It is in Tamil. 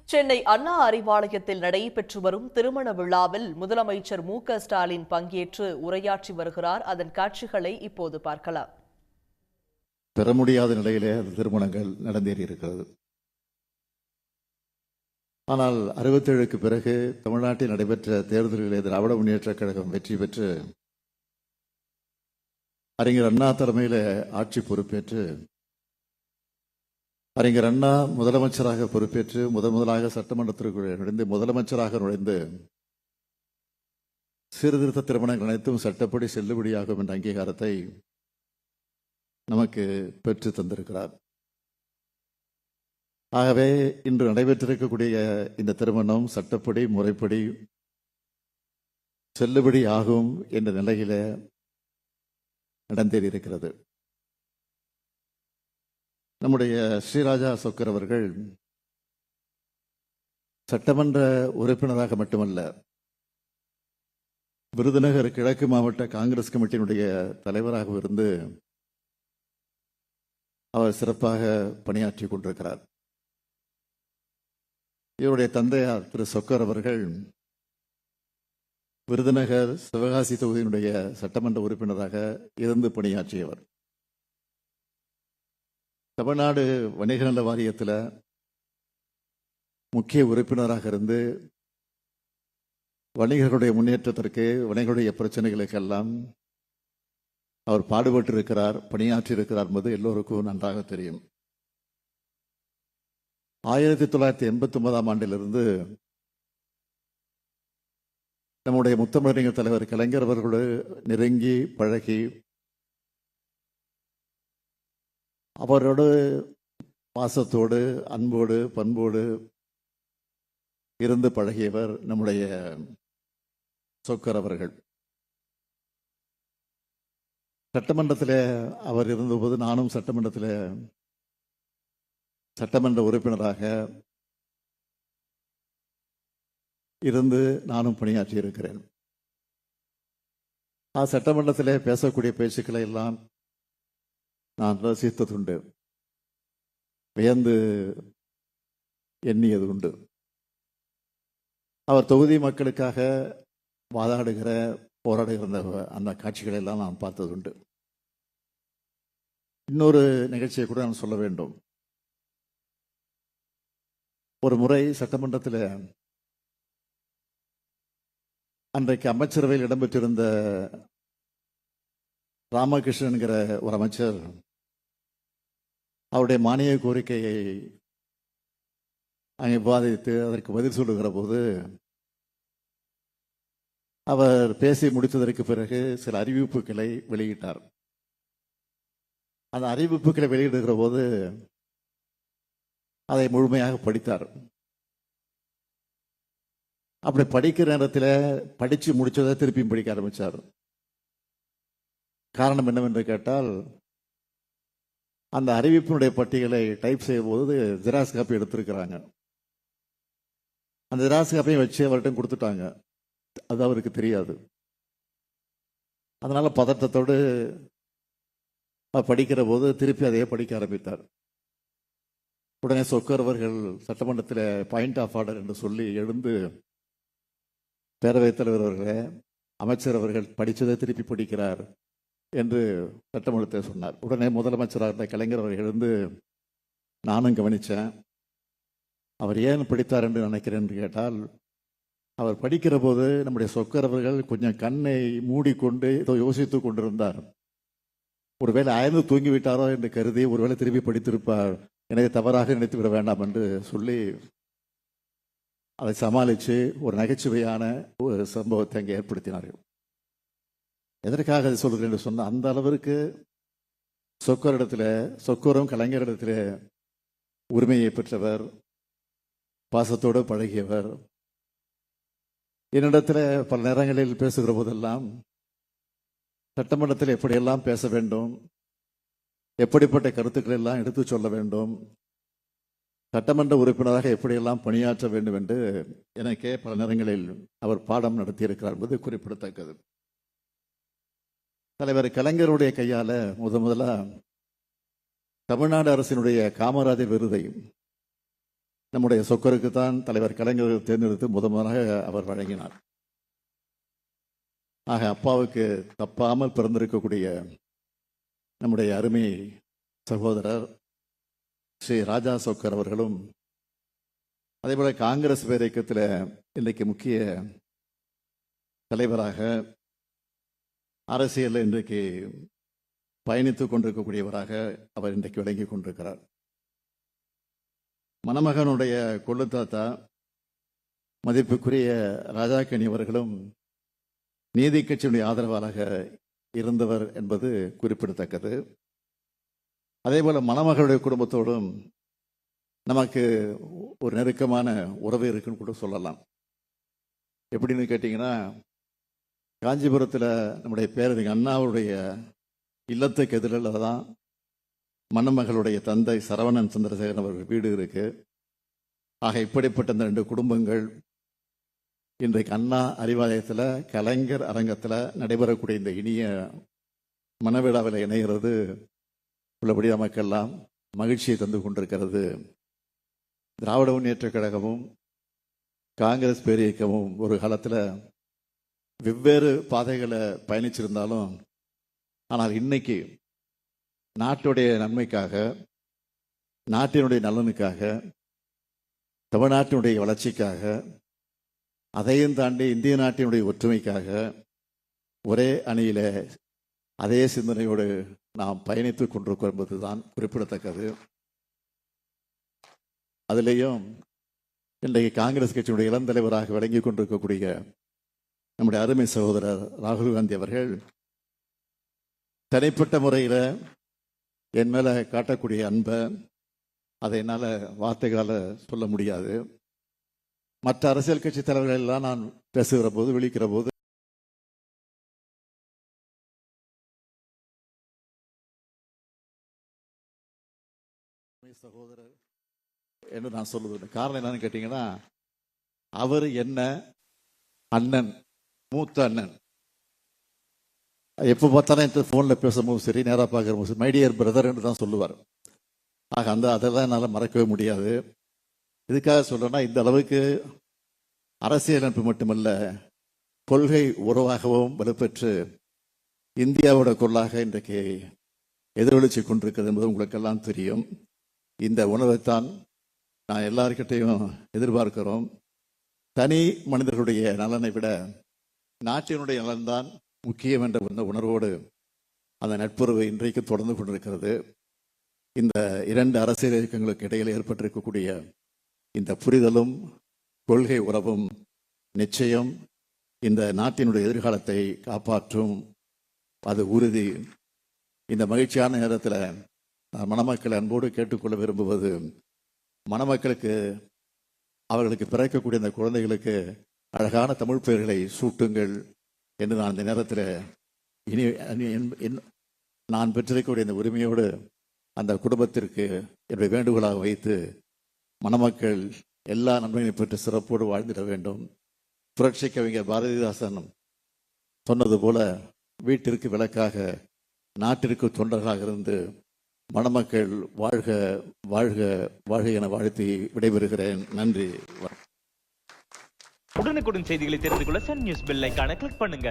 சென்னை அண்ணா அறிவாலயத்தில் நடைபெற்று வரும் திருமண விழாவில் முதலமைச்சர் மு.க.ஸ்டாலின் பங்கேற்று உரையாற்றி வருகிறார். அதன் காட்சிகளை இப்போது பார்க்கலாம். பெற முடியாத நிலையிலே அந்த திருமணங்கள் நடந்தேறி இருக்கிறது. ஆனால் 67க்கு பிறகு தமிழ்நாட்டில் நடைபெற்ற தேர்தல்களில் திராவிட முன்னேற்றக் கழகம் வெற்றி பெற்று அறிஞர் அண்ணா தலைமையில் ஆட்சி பொறுப்பேற்று அறிஞர் அண்ணா முதலமைச்சராக பொறுப்பேற்று முதலாக சட்டமன்றத்திற்குள் நுழைந்து முதலமைச்சராக நுழைந்து சீர்திருத்த திருமணங்கள் அனைத்தும் சட்டப்படி செல்லுபடியாகும் என்ற அங்கீகாரத்தை நமக்கு பெற்று தந்திருக்கிறார். ஆகவே இன்று நடைபெற்றிருக்கக்கூடிய இந்த திருமணம் சட்டப்படி முறைப்படி செல்லுபடி ஆகும் என்ற நிலையில நடந்தேறியிருக்கிறது. நம்முடைய ஸ்ரீராஜா சொக்கர் அவர்கள் சட்டமன்ற உறுப்பினராக மட்டுமல்ல, விருதுநகர் கிழக்கு மாவட்ட காங்கிரஸ் கமிட்டியினுடைய தலைவராக இருந்து அவர் சிறப்பாக பணியாற்றி கொண்டிருக்கிறார். இவருடைய தந்தையார் திரு சொக்கர் அவர்கள் விருதுநகர் சிவகாசி தொகுதியினுடைய சட்டமன்ற உறுப்பினராக இருந்து பணியாற்றியவர். தமிழ்நாடு வணிக நல வாரியத்தில் முக்கிய உறுப்பினராக இருந்து வணிகர்களுடைய முன்னேற்றத்திற்கு, வணிகர்களுடைய பிரச்சனைகளுக்கெல்லாம் அவர் பாடுபட்டு இருக்கிறார், பணியாற்றி இருக்கிறார் என்பது எல்லோருக்கும் நன்றாக தெரியும். 1989ஆம் ஆண்டிலிருந்து நம்முடைய முத்தமிழறிஞர் தலைவர் கலைஞர் அவர்களோடு நெருங்கி பழகி அவரோடு பாசத்தோடு, அன்போடு, பண்போடு இருந்து பழகியவர் நம்முடைய சொக்கர் அவர்கள். சட்டமன்றத்தில் அவர் இருந்தபோது நானும் சட்டமன்ற உறுப்பினராக இருந்து நானும் பணியாற்றி இருக்கிறேன். சட்டமன்றத்தில் பேசக்கூடிய பேச்சுக்களை எல்லாம் நான் ரசித்ததுண்டு, வியந்து எண்ணியது உண்டு. அவர் தொகுதி மக்களுக்காக வாதாடுகிற, போராடுகிற அந்த காட்சிகளை எல்லாம் நான் பார்த்ததுண்டு. இன்னொரு நிகழ்ச்சியை கூட நான் சொல்ல வேண்டும். ஒரு முறை சட்டமன்றத்தில் அன்றைக்கு அமைச்சரவையில் இடம்பெற்றிருந்த ராமகிருஷ்ணன் என்கிற ஒரு அமைச்சர் அவருடைய மானிய கோரிக்கையை அங்கே விவாதித்து அதற்கு பதில் சொல்லுகிற போது அவர் பேசி முடித்ததற்கு பிறகு சில அறிவிப்புகளை வெளியிட்டார். அந்த அறிவிப்புகளை வெளியிடுகிற போது அதை முழுமையாக படித்தார். அப்படி படிக்கிற நேரத்தில் படித்து முடிச்சதை திருப்பியும் படிக்க ஆரம்பித்தார். காரணம் என்னவென்று கேட்டால், அந்த அறிவிப்பினுடைய பட்டியலை டைப் செய்யும்போது ஜெராக்ஸ் காப்பி எடுத்திருக்கிறாங்க. அந்த ஜெராக்ஸ் காப்பியை வச்சு அவர்கிட்ட கொடுத்துட்டாங்க. அது அவருக்கு தெரியாது. அதனால பதட்டத்தோடு படிக்கிற போது திருப்பி அதையே படிக்க ஆரம்பித்தார். உடனே சொக்கர் அவர்கள் சட்டமன்றத்தில் பாயிண்ட் ஆஃப் ஆர்டர் என்று சொல்லி எழுந்து, பேரவைத் தலைவர் அவர்களே, அமைச்சர் அவர்கள் படித்ததை திருப்பி படிக்கிறார் என்று சட்டமன்றத்தில் சொன்னார். உடனே முதலமைச்சராக இருந்த கலைஞர் அவர்கள் எழுந்து, நானும் கவனித்தேன், அவர் ஏன் படித்தார் என்று நினைக்கிறேன் என்று கேட்டால், அவர் படிக்கிற போது நம்முடைய சொக்கர் அவர்கள் கொஞ்சம் கண்ணை மூடிக்கொண்டு ஏதோ யோசித்துக் கொண்டிருந்தார். ஒருவேளை அயர்ந்து தூங்கிவிட்டாரோ என்று கருதி ஒருவேளை திருப்பி படித்திருப்பார், எனவே தவறாக நினைத்து விட வேண்டாம் என்று சொல்லி அதை சமாளித்து ஒரு நகைச்சுவையான ஒரு சம்பவத்தை அங்கே ஏற்படுத்தினார்கள். எதற்காக அதை சொல்கிறேன் என்று சொன்னால், அந்த அளவிற்கு சொக்கரும் கலைஞரிடத்தில் உரிமையை பெற்றவர், பாசத்தோடு பழகியவர். என்னிடத்தில் பல நேரங்களில் பேசுகிற போதெல்லாம் சட்டமன்றத்தில் எப்படியெல்லாம் பேச வேண்டும், எப்படிப்பட்ட கருத்துக்களை எல்லாம் எடுத்து சொல்ல வேண்டும், சட்டமன்ற உறுப்பினராக எப்படியெல்லாம் பணியாற்ற வேண்டும் என்று எனக்கே பல நேரங்களில் அவர் பாடம் நடத்தியிருக்கிறார் என்பது குறிப்பிடத்தக்கது. தலைவர் கலைஞருடைய கையால முதலா தமிழ்நாடு அரசினுடைய காமராஜர் விருதை நம்முடைய சொக்கருக்கு தான் தலைவர் கலைஞர்கள் தேர்ந்தெடுத்து முதலாக அவர் வழங்கினார். ஆக அப்பாவுக்கு தப்பாமல் பிறந்திருக்கக்கூடிய நம்முடைய அருமை சகோதரர் ஸ்ரீ ராஜா சொக்கர் அவர்களும் அதேபோல காங்கிரஸ் பேரியக்கத்தில் இன்றைக்கு முக்கிய தலைவராக அரசியலில் இன்றைக்கு பயணித்துக் கொண்டிருக்கக்கூடியவராக அவர் இன்றைக்கு விளங்கி கொண்டிருக்கிறார். மணமகனுடைய கொள்ளு தாத்தா மதிப்புக்குரிய ராஜாக்கனி அவர்களும் நீதி கட்சியினுடைய ஆதரவாளராக இருந்தவர் என்பது குறிப்பிடத்தக்கது. அதேபோல மணமகளுடைய குடும்பத்தோடும் நமக்கு ஒரு நெருக்கமான உறவு இருக்குன்னு கூட சொல்லலாம். எப்படின்னு கேட்டிங்கன்னா, காஞ்சிபுரத்தில் நம்முடைய பேரறிஞர் அண்ணாவுடைய இல்லத்துக்கு எதிரில் தான் மணமகளுடைய தந்தை சரவணன் சந்திரசேகரன் அவர்கள் வீடு இருக்கு. ஆக இப்படிப்பட்ட இந்த 2 குடும்பங்கள் இன்றைக்கு அண்ணா அறிவாலயத்தில் கலைஞர் அரங்கத்தில் நடைபெறக்கூடிய இந்த இனிய மனவிழாவில் இணைகிறது உள்ளபடி நமக்கெல்லாம் மகிழ்ச்சியை தந்து கொண்டிருக்கிறது. திராவிட முன்னேற்றக் கழகமும் காங்கிரஸ் பேரியக்கமும் ஒரு காலத்தில் வெவ்வேறு பாதைகளை பயணிச்சிருந்தாலும், ஆனால் இன்னைக்கு நாட்டுடைய நன்மைக்காக, நாட்டினுடைய நலனுக்காக, தமிழ்நாட்டினுடைய வளர்ச்சிக்காக, அதையும் தாண்டி இந்திய நாட்டினுடைய ஒற்றுமைக்காக ஒரே அணியில அதே சிந்தனையோடு நாம் பயணித்துக் கொண்டிருக்கிறோம் என்பதுதான் குறிப்பிடத்தக்கது. அதிலேயும் இன்றைக்கு காங்கிரஸ் கட்சியினுடைய இளம் தலைவராக விளங்கி கொண்டிருக்கக்கூடிய நம்முடைய அருமை சகோதரர் ராகுல் காந்தி அவர்கள் தனிப்பட்ட முறையில் என் மேல காட்டக்கூடிய அன்பை அதை என்னால் வார்த்தைகளால் சொல்ல முடியாது. மற்ற அரசியல் கட்சி தலைவர்கள் எல்லாம் நான் பேசுகிற போது, விழிக்கிற போது சகோதரர் என்று நான் சொல்லுவது காரணம் என்னன்னு கேட்டீங்கன்னா, அவர் என்ன அண்ணன், மூத்த அண்ணன். எப்போ பார்த்தாலும் என் ஃபோனில் பேசும்போது சரி, நேராக பார்க்குற சரி, மை டியர் பிரதர் என்று தான் சொல்லுவார். ஆக அதெல்லாம் என்னால் மறக்கவே முடியாது. இதுக்காக சொல்றேன்னா, இந்த அளவுக்கு அரசியல் நட்பு மட்டுமல்ல, கொள்கை உறவாகவும் வலுப்பெற்று இந்தியாவோட கொள்ளாக இன்றைக்கு எதிரொலிச்சு கொண்டிருக்கிறது என்பது உங்களுக்கெல்லாம் தெரியும். இந்த உணர்வைத்தான் நான் எல்லார்கிட்டையும் எதிர்பார்க்கிறோம். தனி மனிதர்களுடைய நலனை விட நாட்டினுடைய நலன்தான் முக்கியம் என்ற உணர்வோடு அந்த நட்புறவு இன்றைக்கு தொடர்ந்து கொண்டிருக்கிறது. இந்த 2 அரசியல் இயக்கங்களுக்கு இடையில் ஏற்பட்டிருக்கக்கூடிய இந்த புரிதலும் கொள்கை உறவும் நிச்சயம் இந்த நாட்டினுடைய எதிர்காலத்தை காப்பாற்றும். அது உறுதி. இந்த மகிழ்ச்சியான நேரத்தில் மணமக்களை அன்போடு கேட்டுக்கொள்ள விரும்புவது, மணமக்களுக்கு அவர்களுக்கு பிறக்கக்கூடிய இந்த குழந்தைகளுக்கு அழகான தமிழ் பெயர்களை சூட்டுங்கள் என்று நான் இந்த நேரத்தில் நான் பெற்றிருக்கக்கூடிய இந்த உரிமையோடு அந்த குடும்பத்திற்கு என்னுடைய வேண்டுகோளாக வைத்து மணமக்கள் எல்லா நன்மைகளையும் பெற்று சிறப்போடு வாழ்ந்திட வேண்டும். புரட்சி கவிஞர் பாரதிதாசன் சொன்னது போல, வீட்டிற்கு விளக்காக நாட்டிற்கு தொண்டர்களாக இருந்து மணமக்கள் வாழ்க வாழ்க வாழ்க என வாழ்த்தி விடைபெறுகிறேன். நன்றி. உடனுக்குடன் செய்திகளை தெரிந்து கொள்ள சன் நியூஸ் பெல் ஐகானை கிளிக் பண்ணுங்க.